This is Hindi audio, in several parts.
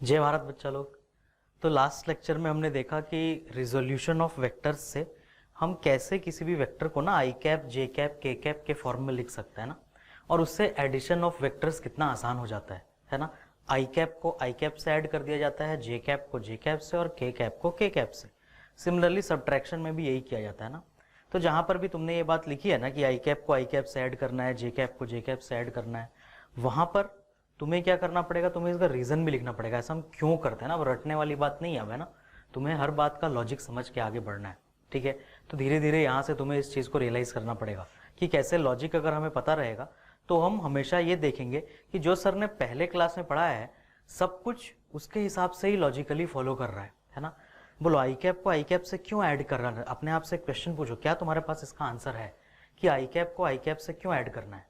जय भारत बच्चा लोग। तो लास्ट लेक्चर में हमने देखा कि रिजोल्यूशन ऑफ वेक्टर्स से हम कैसे किसी भी वेक्टर को ना आई कैप, जे कैप, के कैप के फॉर्म में लिख सकते हैं ना, और उससे एडिशन ऑफ वेक्टर्स कितना आसान हो जाता है ना। आई कैप को आई कैप से ऐड कर दिया जाता है, जे कैप को जे कैप से और के कैप को के कैप से। सिमिलरली सब्ट्रैक्शन में भी यही किया जाता है ना। तो जहां पर भी तुमने ये बात लिखी है ना कि आई कैप को आई कैप से ऐड करना है, जे कैप को जे कैप से ऐड करना है, वहां पर तुम्हें क्या करना पड़ेगा, तुम्हें इसका रीजन भी लिखना पड़ेगा। ऐसा हम क्यों करते हैं ना, वो रटने वाली बात नहीं है ना, तुम्हें हर बात का लॉजिक समझ के आगे बढ़ना है, ठीक है। तो धीरे धीरे यहाँ से तुम्हें इस चीज़ को रियलाइज करना पड़ेगा कि कैसे लॉजिक अगर हमें पता रहेगा तो हम हमेशा ये देखेंगे कि जो सर ने पहले क्लास में पढ़ाया है सब कुछ उसके हिसाब से ही लॉजिकली फॉलो कर रहा है ना। बोलो आई कैप को आई कैप से क्यों ऐड कर रहा है, अपने आप से क्वेश्चन पूछो, क्या तुम्हारे पास इसका आंसर है कि आई कैप को आई कैप से क्यों ऐड करना है।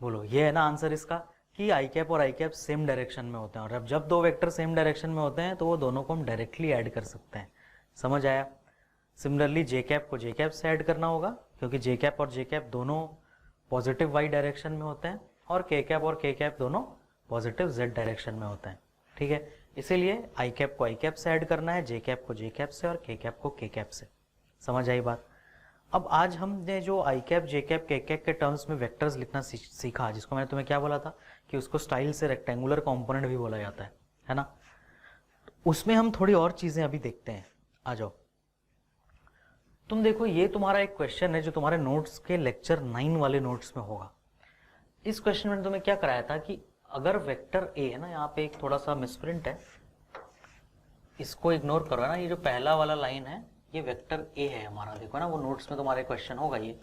बोलो, ये है ना आंसर इसका कि आई कैप और आई कैप सेम डायरेक्शन में होते हैं, और अब जब दो वेक्टर सेम डायरेक्शन में होते हैं तो वो दोनों को हम डायरेक्टली ऐड कर सकते हैं। समझ आया। सिमिलरली जे कैप को जे कैप से ऐड करना होगा क्योंकि जे कैप और जे कैप दोनों पॉजिटिव वाई डायरेक्शन में होते हैं और के कैप दोनों पॉजिटिव जेड डायरेक्शन में होते हैं, ठीक है। इसीलिए आई कैप को आई कैप से ऐड करना है, जे कैप को जे कैप से और के कैप को के कैप से। समझ आई बात। अब आज हमने जो आई कैप, जे कैप, के कैप के टर्म्स में वेक्टर्स लिखना सीखा, जिसको मैंने तुम्हें क्या बोला था कि उसको स्टाइल से रेक्टेंगुलर कंपोनेंट भी बोला जाता है ना। उसमें हम थोड़ी और चीजें अभी देखते हैं। आ जाओ। तुम देखो, ये तुम्हारा एक क्वेश्चन है जो तुम्हारे नोट्स के लेक्चर 9 वाले नोट्स में होगा। इस क्वेश्चन में तुम्हें क्या कराया था कि अगर वेक्टर ए है ना, यहाँ पे एक थोड़ा सा मिसप्रिंट है, इसको इग्नोर करो ना। ये जो पहला वाला लाइन है ये वेक्टर ए है हमारा, देखो ना, वो नोट्स में तुम्हारे क्वेश्चन होगा। ये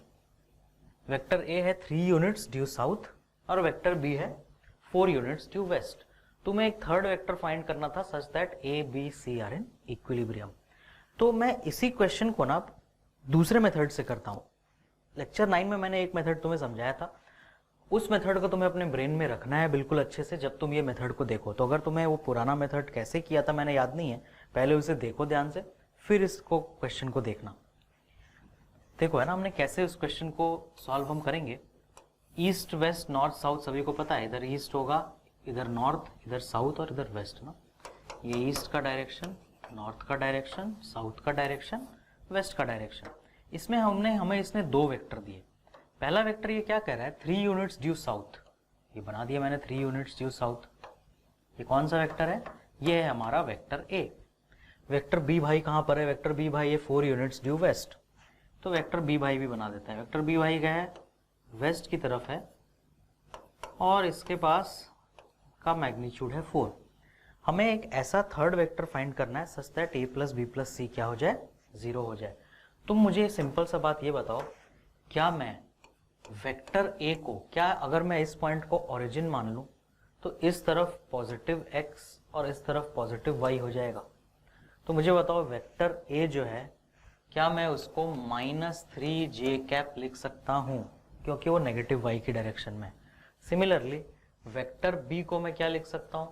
वेक्टर ए है 3 यूनिट्स ड्यू साउथ और वेक्टर बी है 4 यूनिट्स ड्यू वेस्ट। तुम्हें एक थर्ड वेक्टर फाइंड करना था such that A B C are in equilibrium. तो मैं इसी क्वेश्चन को ना दूसरे मेथड से करता हूं। लेक्चर 9 में मैंने एक मेथड तुम्हें समझाया था, उस मेथड को तुम्हें अपने ब्रेन में रखना है बिल्कुल अच्छे से जब तुम ये मेथड को देखो। तो अगर तुम्हें वो पुराना मेथड कैसे किया था मैंने याद नहीं है, पहले उसे देखो ध्यान से, फिर इसको क्वेश्चन को देखना। देखो है ना, हमने कैसे उस क्वेश्चन को सॉल्व हम करेंगे। ईस्ट वेस्ट नॉर्थ साउथ सभी को पता है, इधर ईस्ट होगा, इधर नॉर्थ, इधर साउथ और इधर वेस्ट ना। ये ईस्ट का डायरेक्शन, नॉर्थ का डायरेक्शन, साउथ का डायरेक्शन, वेस्ट का डायरेक्शन। इसमें हमें इसने 2 वेक्टर दिए। पहला वेक्टर ये क्या कह रहा है, 3 यूनिट्स ड्यू साउथ, ये बना दिया मैंने 3 यूनिट्स ड्यू साउथ। ये कौन सा वेक्टर है, ये है हमारा वेक्टर ए। वेक्टर बी भाई कहां पर है, वेक्टर बी भाई ये 4 यूनिट्स ड्यू वेस्ट, तो वेक्टर बी भाई भी बना देता है। वेक्टर बी भाई क्या है, वेस्ट की तरफ है और इसके पास का मैग्नीट्यूड है 4। हमें एक ऐसा थर्ड वेक्टर फाइंड करना है such that A plus B plus C क्या हो जाए, 0 हो जाए। तुम मुझे सिंपल सा बात ये बताओ, क्या मैं वेक्टर ए को, क्या अगर मैं इस पॉइंट को ओरिजिन मान लूं तो इस तरफ पॉजिटिव x और इस तरफ पॉजिटिव y हो जाएगा। तो मुझे बताओ वेक्टर ए जो है, क्या मैं उसको -3 जे कैप लिख सकता हूं क्योंकि वो नेगेटिव y की डायरेक्शन में। सिमिलरली वेक्टर बी को मैं क्या लिख सकता हूं,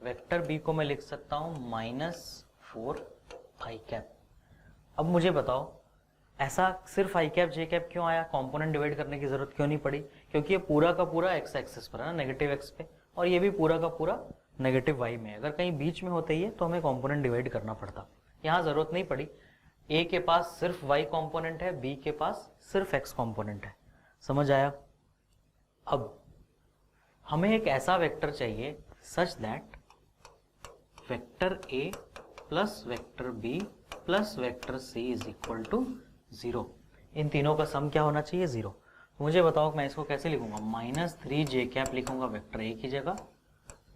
वेक्टर बी को मैं लिख सकता हूं -4 आई कैप। अब मुझे बताओ ऐसा सिर्फ आई कैप जे कैप क्यों आया, कंपोनेंट डिवाइड करने की जरूरत क्यों नहीं पड़ी, क्योंकि ये पूरा का पूरा एक्स एक्सिस पर है ना, नेगेटिव एक्स पे, और ये भी पूरा का पूरा नेगेटिव वाई में। अगर कहीं बीच में होते ही तो हमें कंपोनेंट डिवाइड करना पड़ता, यहाँ जरूरत नहीं पड़ी। ए के पास सिर्फ वाई कंपोनेंट है, बी के पास सिर्फ एक्स कंपोनेंट है। समझ आया। अब हमें एक ऐसा वेक्टर चाहिए such that vector A plus vector B plus vector C is equal to 0। इन तीनों का सम क्या होना चाहिए, 0। मुझे बताओ मैं इसको कैसे लिखूंगा, -3 जे कैप लिखूंगा वेक्टर ए की जगह,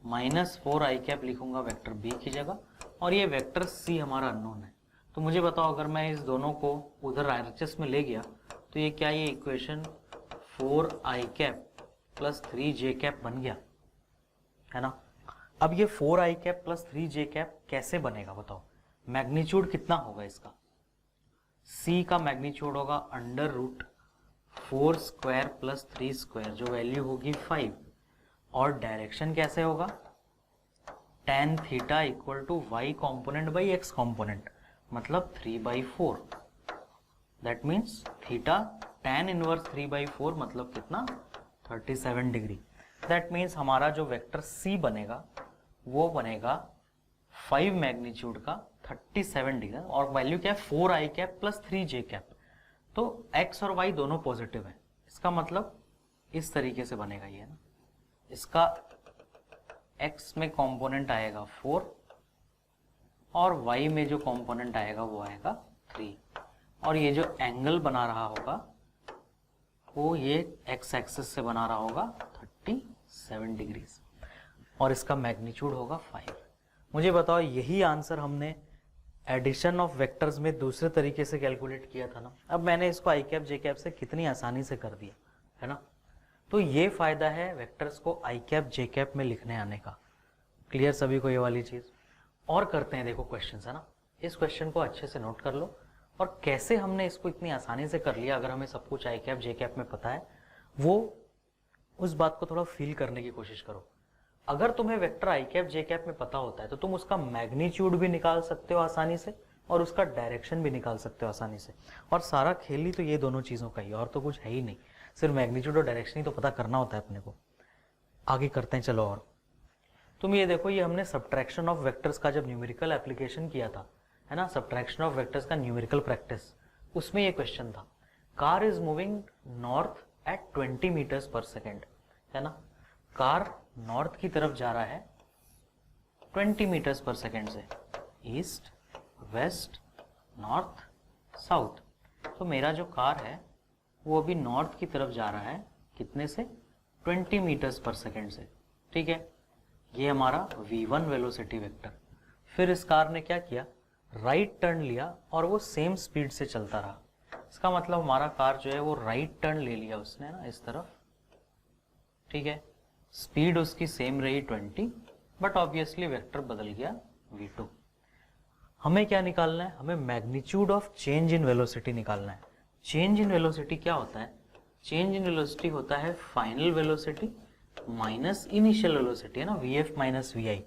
-4 आई कैप लिखूंगा वेक्टर बी की जगह, और ये वेक्टर सी हमारा अननोन है। तो मुझे बताओ अगर मैं इस दोनों को उधर RHS में ले गया तो ये क्या, ये इक्वेशन 4 आई कैप प्लस 3 जे कैप बन गया है ना। अब ये 4 आई कैप प्लस 3 जे कैप कैसे बनेगा बताओ, मैग्नीट्यूड कितना होगा इसका, C का मैग्नीट्यूड होगा √4 स्क्वायर प्लस 3 स्क्वायर, जो वैल्यू होगी 5, और डायरेक्शन कैसे होगा, tan theta equal to y component by x component, मतलब 3/4। That means theta tan inverse 3/4 मतलब कितना, 37 डिग्री। दैट मीन्स हमारा जो वेक्टर C बनेगा वो बनेगा 5 मैग्नीट्यूड का 37 डिग्री, और वैल्यू क्या है 4 आई कैप प्लस 3 जे कैप। तो x और y दोनों पॉजिटिव है, इसका मतलब इस तरीके से बनेगा ये ना, इसका x में कंपोनेंट आएगा 4 और y में जो कंपोनेंट आएगा वो आएगा 3, और ये जो एंगल बना रहा होगा वो ये x एक्सिस से बना रहा होगा 37 डिग्री, और इसका मैग्नीट्यूड होगा 5। मुझे बताओ यही आंसर हमने एडिशन ऑफ वेक्टर्स में दूसरे तरीके से कैलकुलेट किया था ना। अब मैंने इसको आई कैप जे कैप से कितनी आसानी से कर दिया है ना। तो ये फायदा है वेक्टर्स को आई कैप जे कैप में लिखने आने का। क्लियर सभी को ये वाली चीज। और करते हैं, देखो क्वेश्चन है ना, इस क्वेश्चन को अच्छे से नोट कर लो, और कैसे हमने इसको इतनी आसानी से कर लिया अगर हमें सब कुछ आई कैप जे कैप में पता है, वो उस बात को थोड़ा फील करने की कोशिश करो। अगर तुम्हें वेक्टर आई कैप जे कैप में पता होता है तो तुम उसका मैग्नीट्यूड भी निकाल सकते हो आसानी से, और उसका डायरेक्शन भी निकाल सकते हो आसानी से। और सारा खेल ही तो ये दोनों चीजों का ही, और तो कुछ है ही नहीं, सिर्फ मैग्नीट्यूड और डायरेक्शन ही तो पता करना होता है अपने को। आगे करते हैं चलो। और तुम ये देखो, ये हमने सब्ट्रैक्शन ऑफ वेक्टर्स का जब न्यूमेरिकल एप्लीकेशन किया था, है ना, सब्ट्रैक्शन ऑफ वेक्टर्स का न्यूमेरिकल प्रैक्टिस, उसमें ये क्वेश्चन था, car is moving north at 20 meters per second, है ना, कार नॉर्थ की तरफ जा रहा है 20 मीटर्स पर सेकेंड से, ईस्ट वेस्ट नॉर्थ साउथ। तो मेरा जो कार है वो अभी नॉर्थ की तरफ जा रहा है, कितने से, 20 मीटर्स पर सेकेंड से, ठीक है। ये हमारा v1 वेलोसिटी वेक्टर। फिर इस कार ने क्या किया, राइट टर्न लिया और वो सेम स्पीड से चलता रहा। इसका मतलब हमारा कार जो है वो राइट टर्न ले लिया उसने ना, इस तरफ, ठीक है। स्पीड उसकी सेम रही 20, बट ऑब्वियसली वेक्टर बदल गया v2। हमें क्या निकालना है, हमें magnitude of change in velocity निकालना है। चेंज इन वेलोसिटी क्या होता है, चेंज इन वेलोसिटी होता है final velocity minus initial velocity, है ना, vf माइनस vi।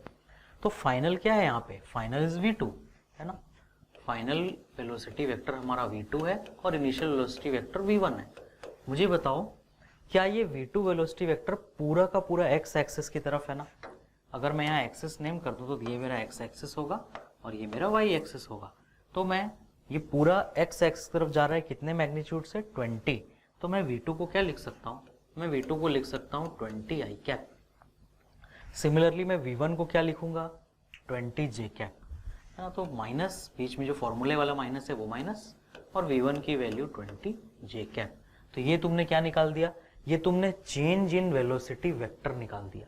तो फाइनल क्या है यहाँ पे, फाइनल इज v2, है ना। फाइनल वेलोसिटी वेक्टर हमारा v2 है और इनिशियल वेलोसिटी वेक्टर v1 है। मुझे बताओ क्या ये v2 वेलोसिटी वेक्टर पूरा का पूरा x एक्सिस की तरफ है ना। अगर मैं यहाँ एक्सिस नेम कर दूं तो ये मेरा x एक्सिस होगा और ये मेरा y एक्सिस होगा। तो मैं ये पूरा x एक्सिस की तरफ जा रहा है कितने मैग्नीट्यूड से, 20। तो मैं v2 को क्या लिख सकता हूँ, मैं v2 को लिख सकता हूँ 20 आई कैप। सिमिलरली मैं v1 को क्या लिखूंगा, 20 जे कैप, है ना। तो माइनस, बीच में जो फॉर्मूले वाला माइनस है वो माइनस, और v1 की वैल्यू 20 जे कैप। तो ये तुमने क्या निकाल दिया, ये तुमने चेंज इन वेलोसिटी वेक्टर निकाल दिया।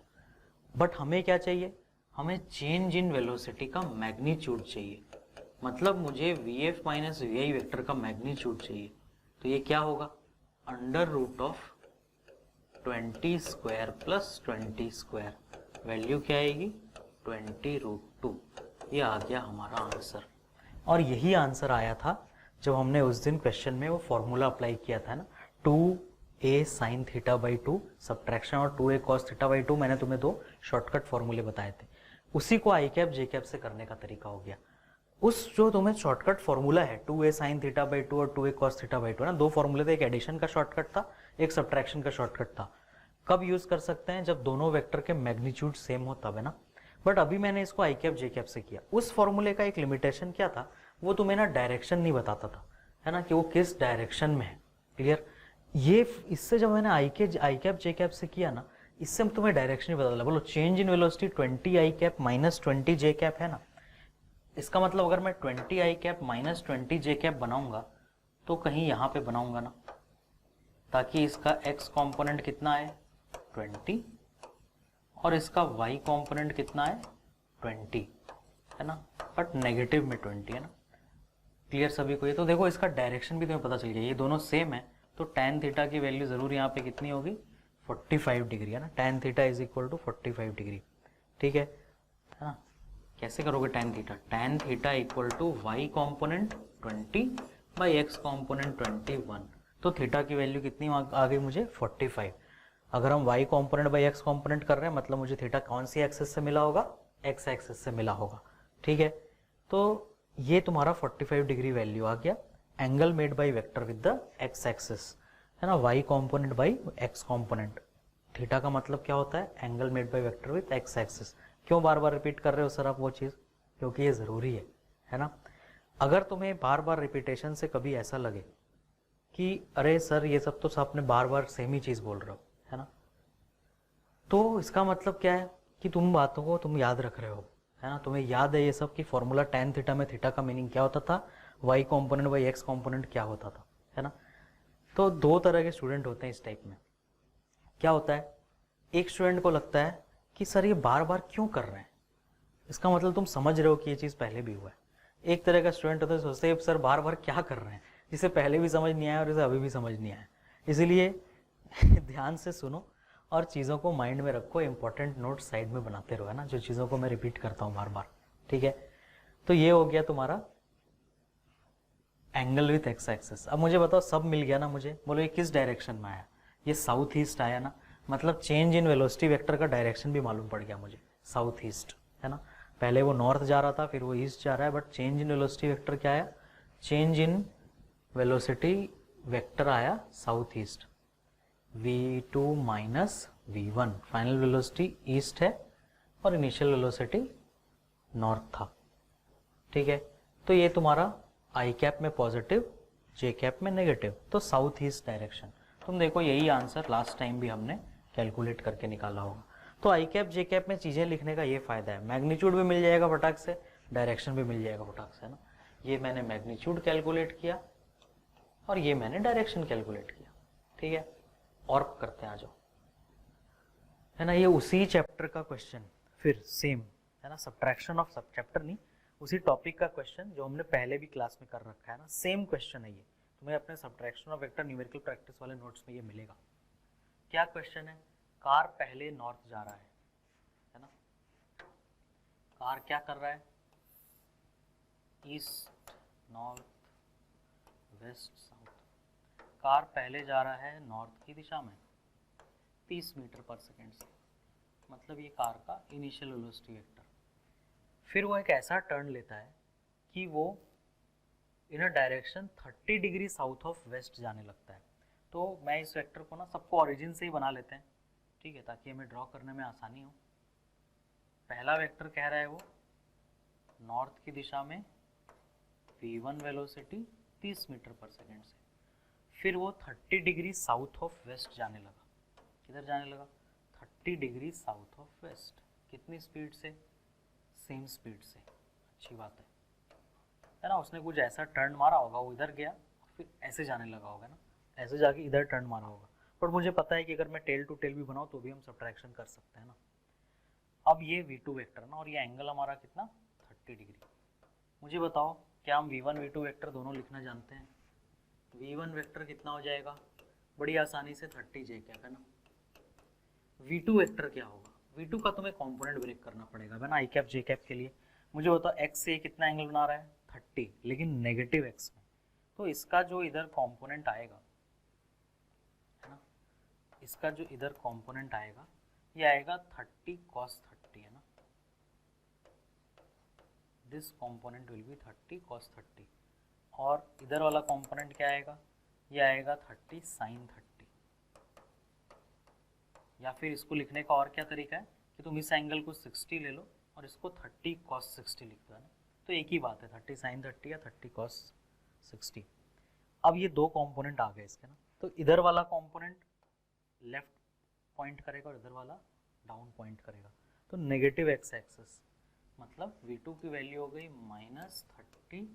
बट हमें क्या चाहिए, हमें चेंज इन वेलोसिटी का मैग्नीट्यूड चाहिए। मतलब मुझे vf माइनस vi वेक्टर का मैग्नीट्यूड चाहिए। तो ये क्या होगा, under root of 20 square plus 20 square, value क्या आएगी 20√2। ये आ गया हमारा आंसर। और यही आंसर आया था जब हमने उस दिन क्वेश्चन में वो फॉर्मूला अप्लाई किया था ना, 2a sin theta by 2 subtraction और 2a cos थीटा बाई 2। मैंने तुम्हें 2 शॉर्टकट फॉर्मूले बताए थे, उसी को आई कैप जे कैप से करने का तरीका हो गया। उस जो तुम्हें शॉर्टकट फॉर्मूला है 2a sin थीटा बाई 2 और 2a cos थीटा बाई 2 ना, दो फॉर्मूले थे, एक एडिशन का शॉर्टकट था, एक सब्ट्रैक्शन का शॉर्टकट था। कब यूज कर सकते हैं, जब दोनों वेक्टर के मैग्नीट्यूड सेम हो तब, है ना। बट अभी मैंने इसको आई कैप जे कैप से किया। उस फॉर्मूले का एक लिमिटेशन क्या था, वो तुम्हें ना डायरेक्शन नहीं बताता था, है ना, कि वो किस डायरेक्शन में है। क्लियर। ये इससे जब मैंने आई कैप जे कैप से किया ना, इससे तुम्हें डायरेक्शन ही बता। बोलो change in velocity 20 I cap minus 20 J cap है ना। इसका मतलब अगर मैं 20 आई कैप माइनस 20 जे कैप बनाऊंगा तो कहीं यहाँ पे बनाऊंगा ना, ताकि इसका x कॉम्पोनेंट कितना है 20 और इसका y कॉम्पोनेंट कितना है 20, है ना, बट नेगेटिव में 20, है ना। क्लियर सभी को ये। तो देखो इसका डायरेक्शन भी तुम्हें पता चल गया, ये दोनों सेम है। तो tan थीटा की वैल्यू जरूर यहाँ पे कितनी होगी 45 डिग्री, है ना। tan theta is equal to 45 degree, ठीक है ना। कैसे करोगे tan theta, tan theta equal to y component 20 by x component 21। तो थीटा की वैल्यू कितनी आ गई मुझे 45। अगर हम y component by x component कर रहे हैं, मतलब मुझे थीटा कौन सी एक्सिस से मिला होगा, x एक्सिस से मिला होगा, ठीक है। तो ये तुम्हारा 45 डिग्री वैल्यू आ गया, angle made by vector with the x axis, है ना, y component by x component. Theta का मतलब क्या होता है, angle made by vector with x axis. क्यों बार बार रिपीट कर रहे हो सर आप वो चीज़? क्योंकि ये ज़रूरी है ना। अगर तुम्हें बार बार रिपीटेशन से कभी ऐसा लगे कि अरे सर ये सब तो आपने बार बार सेम ही चीज़ बोल रहे हो, है ना, तो इसका मतलब क्या है कि तुम बातों को तुम याद रख रहे हो, है ना, तुम्हें याद है ये सब कि फॉर्मूला tan थीटा में थीटा का मीनिंग क्या होता था, y component by x component क्या होता था, है ना। तो दो तरह के स्टूडेंट होते हैं इस टाइप में। क्या होता है, एक स्टूडेंट को लगता है कि सर ये बार बार क्यों कर रहे हैं, इसका मतलब तुम समझ रहे हो कि ये चीज़ पहले भी हुआ है। एक तरह का स्टूडेंट होता है, सोचते हैं सर बार बार क्या कर रहे हैं, जिसे पहले भी समझ नहीं आया और इसे अभी भी समझ नहीं आया। इसीलिए ध्यान से सुनो और चीज़ों को माइंड में रखो, इंपॉर्टेंट नोट साइड में बनाते रहो, है ना, जो चीज़ों को मैं रिपीट करता हूँ बार बार, ठीक है। तो ये हो गया तुम्हारा एंगल विथ एक्स एक्सिस। अब मुझे बताओ, सब मिल गया ना मुझे, बोलो ये किस डायरेक्शन में आया, ये साउथ ईस्ट आया ना, मतलब चेंज इन वेलोसिटी वेक्टर का डायरेक्शन भी मालूम पड़ गया मुझे, साउथ ईस्ट, है ना। पहले वो नॉर्थ जा रहा था, फिर वो ईस्ट जा रहा है, but change in velocity vector क्या आया, चेंज इन वेलोसिटी वेक्टर आया south east, v2 minus v1, final velocity east है और इनिशियल वेलोसिटी नॉर्थ था, ठीक है। तो ये तुम्हारा आई कैप में पॉजिटिव, जे कैप में नेगेटिव, तो साउथ ईस्ट डायरेक्शन। तुम देखो यही आंसर लास्ट टाइम भी हमने कैलकुलेट करके निकाला होगा। तो आई कैप जे कैप में चीज़ें लिखने का ये फ़ायदा है, मैग्नीट्यूड भी मिल जाएगा फटाक से, डायरेक्शन भी मिल जाएगा फटाक से, है ना। ये मैंने मैग्नीट्यूड कैलकुलेट किया और ये मैंने डायरेक्शन कैलकुलेट किया, ठीक है। और करते हैं, आ जाओ, है ना, ये उसी चैप्टर का क्वेश्चन, फिर सेम, है ना, सब्ट्रैक्शन ऑफ सब चैप्टर नहीं, उसी टॉपिक का क्वेश्चन जो हमने पहले भी क्लास में कर रखा है ना, सेम क्वेश्चन है ये, तुम्हें अपने subtraction of vector numerical practice वाले नोट्स में ये मिलेगा। क्या क्वेश्चन है, कार पहले नॉर्थ जा रहा है ना, कार क्या कर रहा है, east north west south, car पहले जा रहा है नॉर्थ की दिशा में 30 मीटर पर सेकेंड से, मतलब ये कार का इनिशियल वेलोसिटी वेक्टर। फिर वो एक ऐसा टर्न लेता है कि वो in a direction 30 degree south of west जाने लगता है। तो मैं इस वेक्टर को ना सबको ओरिजिन से ही बना लेते हैं, ठीक है, ताकि हमें ड्रॉ करने में आसानी हो। पहला वेक्टर कह रहा है वो नॉर्थ की दिशा में v1 वेलोसिटी 30 मीटर पर सेकेंड से, फिर वो 30 डिग्री साउथ ऑफ वेस्ट जाने लगा, किधर जाने लगा, 30 डिग्री साउथ ऑफ वेस्ट, कितनी स्पीड से, सेम स्पीड से, अच्छी बात है ना। उसने कुछ ऐसा टर्न मारा होगा, वो इधर गया फिर ऐसे जाने लगा होगा ना, ऐसे जाके इधर टर्न मारा होगा, पर मुझे पता है कि अगर मैं टेल टू टेल भी बनाऊँ तो भी हम सब्ट्रैक्शन कर सकते हैं ना। अब ये v2 वेक्टर ना, और ये एंगल हमारा कितना, 30 डिग्री। मुझे बताओ क्या हम v1 v2 वेक्टर दोनों लिखना जानते हैं? v1 वेक्टर कितना हो जाएगा, बड़ी आसानी से 30 जे कैप, है ना। v2 वेक्टर क्या होगा, v2 का तुम्हें कंपोनेंट ब्रेक करना पड़ेगा, है ना, आई कैप जे कैप के लिए। मुझे बताओ x से कितना एंगल बना रहा है, 30, लेकिन नेगेटिव x में, तो इसका जो इधर कंपोनेंट आएगा, है ना, इसका जो इधर कंपोनेंट आएगा ये आएगा 30 cos 30, है ना, this component will be 30 cos 30, और इधर वाला कंपोनेंट क्या आएगा, ये आएगा 30 sin 30। या फिर इसको लिखने का और क्या तरीका है कि तुम इस एंगल को 60 ले लो और इसको 30 cos 60 लिख दो, है ना, तो एक ही बात है, 30 sin 30 या 30 cos 60। अब ये दो कंपोनेंट आ गए इसके ना, तो इधर वाला कंपोनेंट लेफ्ट पॉइंट करेगा और इधर वाला डाउन पॉइंट करेगा, तो नेगेटिव एक्स एक्सिस, मतलब v2 की वैल्यू हो गई -30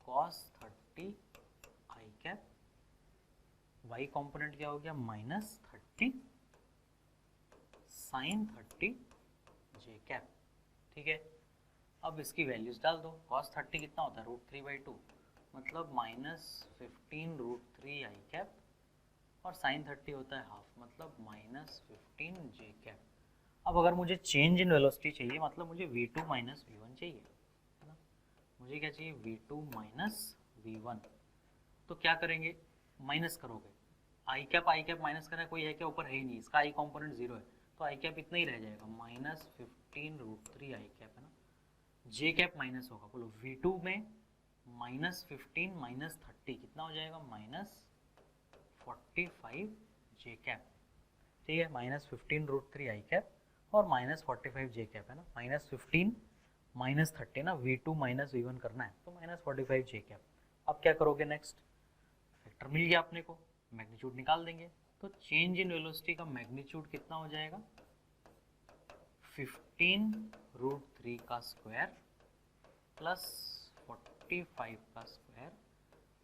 cos 30 आई कैप, y कंपोनेंट क्या हो गया -30 sin 30 जे कैप, ठीक है। अब इसकी वैल्यूज डाल दो, cos 30 कितना होता है, √3/2, मतलब -15 √3 आई कैप, और sin 30 होता है हाफ, मतलब -15 जे कैप। अब अगर मुझे चेंज इन वेलोसिटी चाहिए, मतलब मुझे v2 माइनस v1 चाहिए, है ना, मुझे क्या चाहिए, v2 माइनस v1, तो क्या करेंगे, माइनस करोगे, आई कैप माइनस करना कोई है क्या, ऊपर है ही नहीं, इसका आई कॉम्पोनेंट 0 है, तो आई कैप इतना ही रह जाएगा, -15 √3 आई कैप, है ना, जे कैप माइनस होगा, बोलो v2 में -15 -30 कितना हो जाएगा, -45 जे कैप, ठीक है, -15 √3 आई कैप और -45 जे कैप है ना, -15 -30 ना, V2 -V1 करना है तो -45 जे कैप। अब क्या करोगे नेक्स्ट, वेक्टर मिल गया अपने को, मैग्नीट्यूड निकाल देंगे। तो चेंज इन वेलोसिटी का मैग्नीट्यूड कितना हो जाएगा, 15√3 का स्क्वायर प्लस 45 का स्क्वायर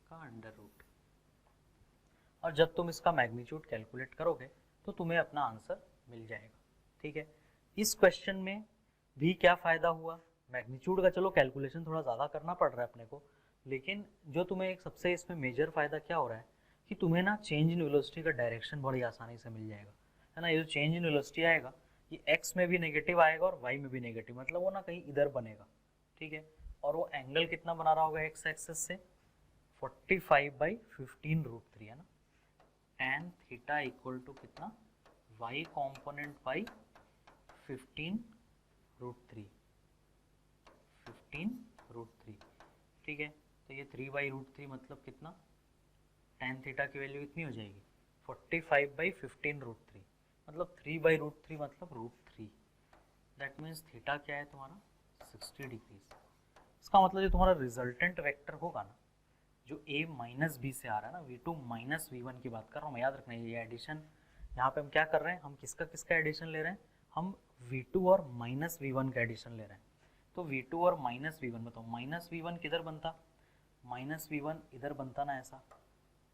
का अंडर रूट। और जब तुम इसका मैग्नीट्यूड कैलकुलेट करोगे तो तुम्हें अपना आंसर मिल जाएगा। ठीक है, इस क्वेश्चन में भी क्या फ़ायदा हुआ, मैग्नीट्यूड का चलो कैलकुलेशन थोड़ा ज़्यादा करना पड़ रहा है अपने को, लेकिन जो तुम्हें एक सबसे इसमें मेजर फ़ायदा क्या हो रहा है कि तुम्हें ना चेंज इन वेलोसिटी का डायरेक्शन बड़ी आसानी से मिल जाएगा, है ना। ये जो चेंज इन वेलोसिटी आएगा ये एक्स में भी नेगेटिव आएगा और वाई में भी नेगेटिव, मतलब वो ना कहीं इधर बनेगा। ठीक है, और वो एंगल कितना बना रहा होगा एक्स एक्सेस से, 45/15√3 है ना। tan थीटा इक्वल टू कितना, y कॉम्पोनेंट बाई 15√3, 15√3। ठीक है, तो ये 3/√3 मतलब कितना, tan थीटा की वैल्यू कितनी हो जाएगी, 45/15√3, मतलब 3/√3 मतलब √3। दैट मीन्स थीटा क्या है तुम्हारा, 60 डिग्रीज। इसका मतलब जो तुम्हारा रिजल्टेंट वेक्टर होगा ना, जो a माइनस बी से आ रहा है ना, v2 माइनस v1 की बात कर रहा हूँ मैं, याद रखना ये एडिशन, यहाँ पे हम क्या कर रहे हैं, हम किसका किसका एडिशन ले रहे हैं, हम v2 और माइनस v1 का एडिशन ले रहे हैं। तो v2 और माइनस v1 बताओ, माइनस v1 किधर बनता, माइनस v1 इधर बनता ना, ऐसा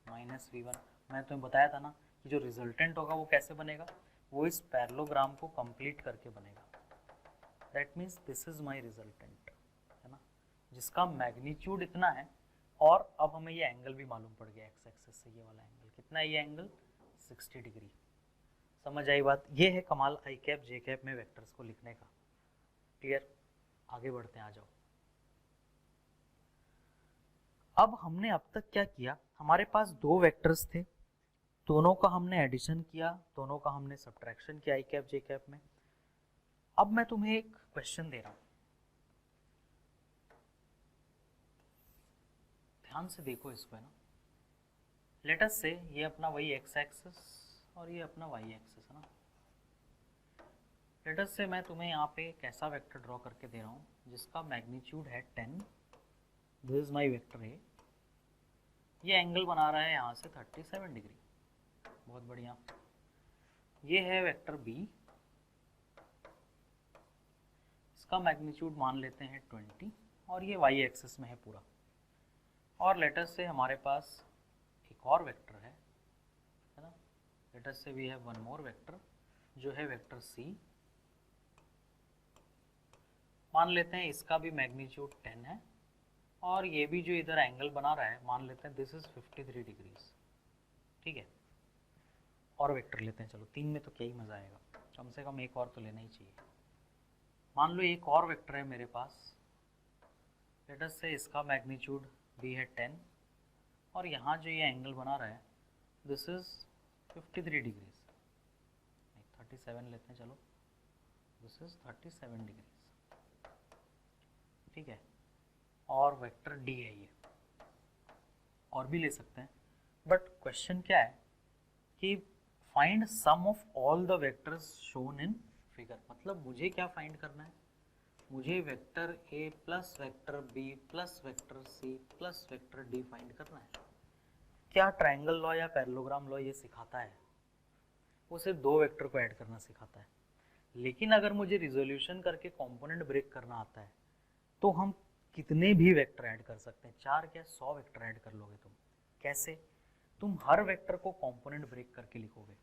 माइनस v1। मैं तुम्हें बताया था ना कि जो रिजल्टेंट होगा वो कैसे बनेगा, वो इस पैरेललोग्राम को कंप्लीट करके बनेगा। That means this is my resultant, है ना, जिसका मैग्नीट्यूड इतना है। और अब हमें ये एंगल भी मालूम पड़ गया एक्स एक्सिस से, ये वाला एंगल कितना है, ये एंगल 60 डिग्री। समझ आई बात, ये है कमाल आई कैप जे कैप में वेक्टर्स को लिखने का। क्लियर, आगे बढ़ते हैं, आ जाओ। अब हमने अब तक क्या किया, हमारे पास दो वेक्टर्स थे, दोनों का हमने एडिशन किया, दोनों का हमने सब्ट्रैक्शन किया आई कैप जे कैप में। अब मैं तुम्हें एक क्वेश्चन दे रहा हूं, ध्यान से देखो इसको, है ना। लेट अस से ये अपना वही एक्स एक्सिस और ये अपना वाई एक्सिस है ना। लेट अस से मैं तुम्हें यहाँ पे एक ऐसा वेक्टर ड्रॉ करके दे रहा हूँ जिसका मैग्नीट्यूड है 10, this is my vector A. ये एंगल बना रहा है यहाँ से 37 डिग्री, बहुत बढ़िया। ये है वेक्टर बी, इसका मैग्नीट्यूड मान लेते हैं 20 और ये वाई एक्सिस में है पूरा। और लेट अस से हमारे पास एक और वेक्टर है ना, let us say we have one more vector जो है वेक्टर सी। मान लेते हैं इसका भी मैग्नीट्यूड 10 है और ये भी जो इधर एंगल बना रहा है मान लेते हैं दिस इज 53 डिग्रीज। ठीक है, और वेक्टर लेते हैं, चलो 3 में तो क्या ही मज़ा आएगा, कम से कम एक और तो लेना ही चाहिए। मान लो एक और वेक्टर है मेरे पास, लेट अस से इसका मैग्नीट्यूड भी है 10 और यहाँ जो ये एंगल बना रहा है दिस इज 53 डिग्रीज, 37 लेते हैं, चलो दिस इज 37 डिग्रीज। ठीक है, और वेक्टर डी है ये, और भी ले सकते हैं, बट क्वेश्चन क्या है कि find sum of all the vectors shown in figure. मतलब मुझे क्या फाइंड करना है, मुझे vector A plus vector B plus vector C plus vector D find करना है। क्या ट्रायंगल लॉ या पैरेललोग्राम लॉ ये सिखाता है, वो सिर्फ दो वेक्टर को ऐड करना सिखाता है। लेकिन अगर मुझे रिजोल्यूशन करके कंपोनेंट ब्रेक करना आता है तो हम कितने भी वेक्टर ऐड कर सकते हैं, 4 क्या 100 वेक्टर ऐड कर लोगे तुम। कैसे, तुम हर वेक्टर को कंपोनेंट ब्रेक करके लिखोगे।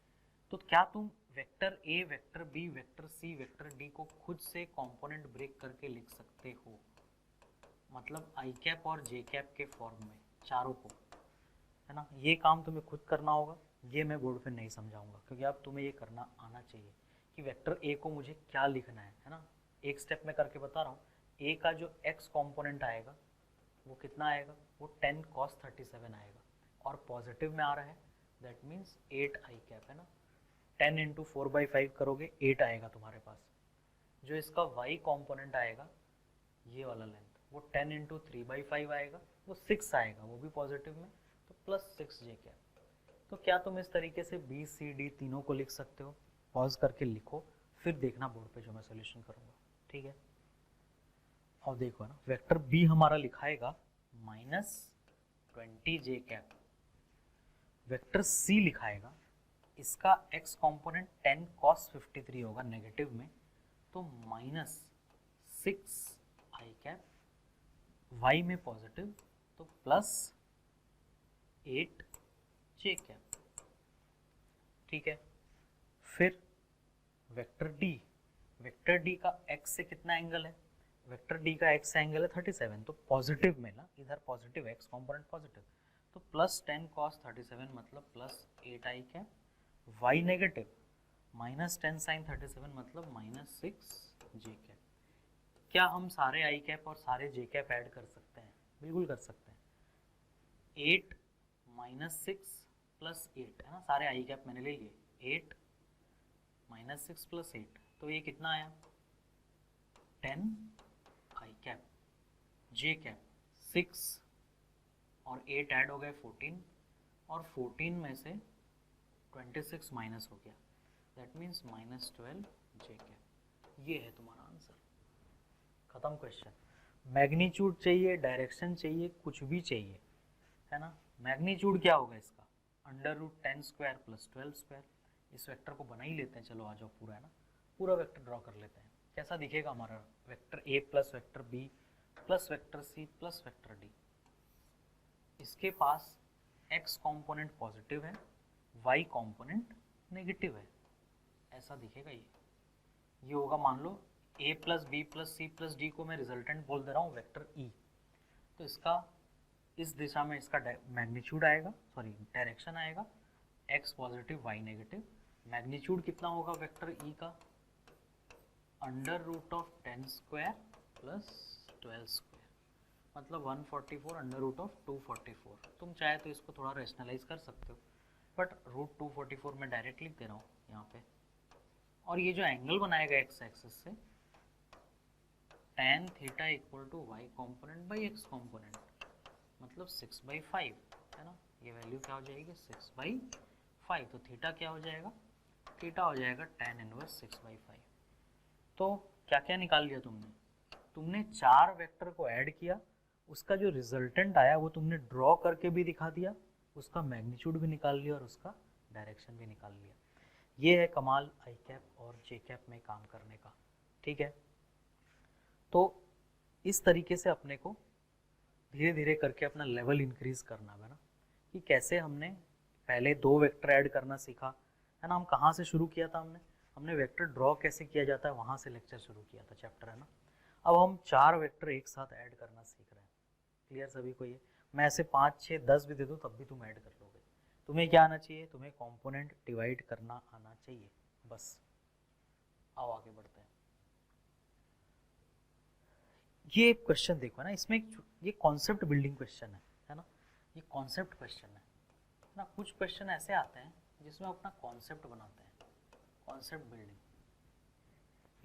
तो क्या तुम vector A, vector B, vector C, vector D को खुद से कंपोनेंट ब्रेक करके लिख सकते हो, मतलब आई कैप और जे कैप के फॉर्म में चारों को, है ना। ये काम तुम्हें खुद करना होगा, ये मैं बोर्ड पे नहीं समझाऊंगा, क्योंकि अब तुम्हें ये करना आना चाहिए कि वेक्टर ए को मुझे क्या लिखना है ना। एक स्टेप में करके बता रहा हूँ, ए का जो एक्स कॉम्पोनेंट आएगा वो कितना आएगा, वो 10 cos 37 आएगा और पॉजिटिव में आ रहा है, दैट मीन्स 8 आई कैप, है ना। 10 इंटू 4/5 करोगे 8 आएगा तुम्हारे पास। जो इसका y कॉम्पोनेंट आएगा ये वाला लेंथ, वो 10 इंटू 3/5 आएगा, वो 6 आएगा, वो भी पॉजिटिव में, तो +6 जे कैप। तो क्या तुम इस तरीके से बी सी डी तीनों को लिख सकते हो, पॉज करके लिखो, फिर देखना बोर्ड पे जो मैं सोल्यूशन करूँगा, ठीक है। और देखो ना, वेक्टर बी हमारा लिखाएगा -20 j कैप, वेक्टर सी लिखाएगा, इसका x कॉम्पोनेंट 10 cos 53 होगा नेगेटिव में, तो -6 i कैप, y में पॉजिटिव तो +8 j कैप, ठीक है। फिर वेक्टर डी का x से कितना एंगल है, वेक्टर डी का x एंगल है 37, तो पॉजिटिव में ना, इधर पॉजिटिव x कॉम्पोनेंट पॉजिटिव, तो +10 cos 37 मतलब +8 i cap, y negative -10 sin 37 मतलब -6 j कैप। क्या हम सारे i कैप और सारे j कैप ऐड कर सकते हैं? बिल्कुल कर सकते हैं। 8 -6 +8 है ना, सारे i कैप मैंने ले लिए, 8 -6 +8, तो ये कितना आया 10 i कैप, j कैप 6 और 8 ऐड हो गए 14, और 14 में से 26 माइनस हो गया, दैट मीन्स -12 j कैप। ये है तुम्हारा आंसर, खत्म क्वेश्चन। मैग्नीट्यूड चाहिए, डायरेक्शन चाहिए, कुछ भी चाहिए, है ना। मैग्नीट्यूड क्या होगा इसका, √10² + 12²। इस वेक्टर को बना ही लेते हैं, चलो आ जाओ, पूरा है ना, पूरा वेक्टर ड्रॉ कर लेते हैं। कैसा दिखेगा हमारा vector a plus vector b plus vector c plus vector d। इसके पास x कॉम्पोनेंट पॉजिटिव है, y कॉम्पोनेंट नेगेटिव है, ऐसा दिखेगा ये होगा, मान लो a plus B plus C plus D को मैं रिजल्टेंट बोल दे रहा हूँ वेक्टर e, तो इसका इस दिशा में इसका मैग्नीट्यूड आएगा, सॉरी डायरेक्शन आएगा, x positive y negative. Magnitude कितना होगा वेक्टर e का, √10² + 12², मतलब 144 √244। तुम चाहे तो इसको थोड़ा रेशनलाइज कर सकते हो, बट √244 मैं डायरेक्ट लिख दे रहा हूँ यहाँ पे। और ये जो एंगल बनाएगा x एक्सिस से, tan theta equal to y component by x component, मतलब 6/5 है ना। ये वैल्यू क्या हो जाएगी 6/5, तो थीटा क्या हो जाएगा, थीटा हो जाएगा tan इनवर्स 6/5। तो क्या क्या निकाल लिया तुमने 4 वेक्टर को ऐड किया, उसका जो रिजल्टेंट आया वो तुमने ड्रॉ करके भी दिखा दिया, उसका मैग्नीट्यूड भी निकाल लिया और उसका डायरेक्शन भी निकाल लिया। ये है कमाल आई कैप और जे कैप में काम करने का, ठीक है। तो इस तरीके से अपने को धीरे धीरे करके अपना लेवल इंक्रीज करना है ना, कि कैसे हमने पहले 2 वेक्टर ऐड करना सीखा है ना। हम कहाँ से शुरू किया था, हमने वेक्टर ड्रॉ कैसे किया जाता है वहाँ से लेक्चर शुरू किया था, चैप्टर है ना। अब हम 4 वेक्टर एक साथ ऐड करना सीख रहे हैं। क्लियर सभी को ये? मैं ऐसे 5, 6, 10 भी दे दूँ तब भी तुम ऐड कर लोगे। तुम्हें क्या आना चाहिए, तुम्हें कंपोनेंट डिवाइड करना आना चाहिए, बस। आओ आगे बढ़ते हैं। ये क्वेश्चन देखो ना, इसमें ये कॉन्सेप्ट बिल्डिंग क्वेश्चन है ना, ये कॉन्सेप्ट क्वेश्चन है ना। कुछ क्वेश्चन ऐसे आते हैं जिसमें अपना कॉन्सेप्ट बनाते हैं, कॉन्सेप्ट बिल्डिंग।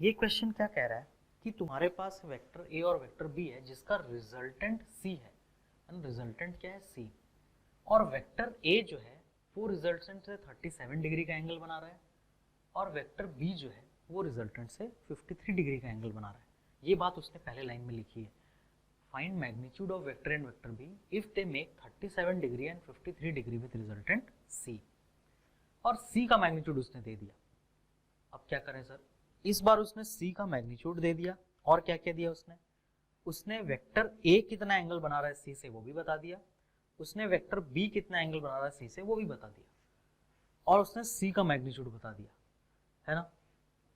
ये क्वेश्चन क्या कह रहा है कि तुम्हारे पास वेक्टर ए और वेक्टर बी है जिसका रिजल्टेंट सी है, रिजल्टेंट क्या है सी, और वेक्टर ए जो है वो रिजल्टेंट से 37 डिग्री का एंगल बना रहा है, और वेक्टर बी जो है वो रिजल्टेंट से 53 डिग्री का एंगल बना रहा है। ये बात उसने पहले लाइन में लिखी है, find magnitude of vector and vector B if they make 37 degree and 53 degree with resultant C, और सी का मैग्नीट्यूड उसने दे दिया। अब क्या करें सर, इस बार उसने सी का मैग्नीट्यूड दे दिया, और क्या क्या दिया उसने वेक्टर ए कितना एंगल बना रहा है सी से वो भी बता दिया, उसने वेक्टर बी कितना एंगल बना रहा है सी से वो भी बता दिया, और उसने सी का मैग्नीट्यूड बता दिया, है ना।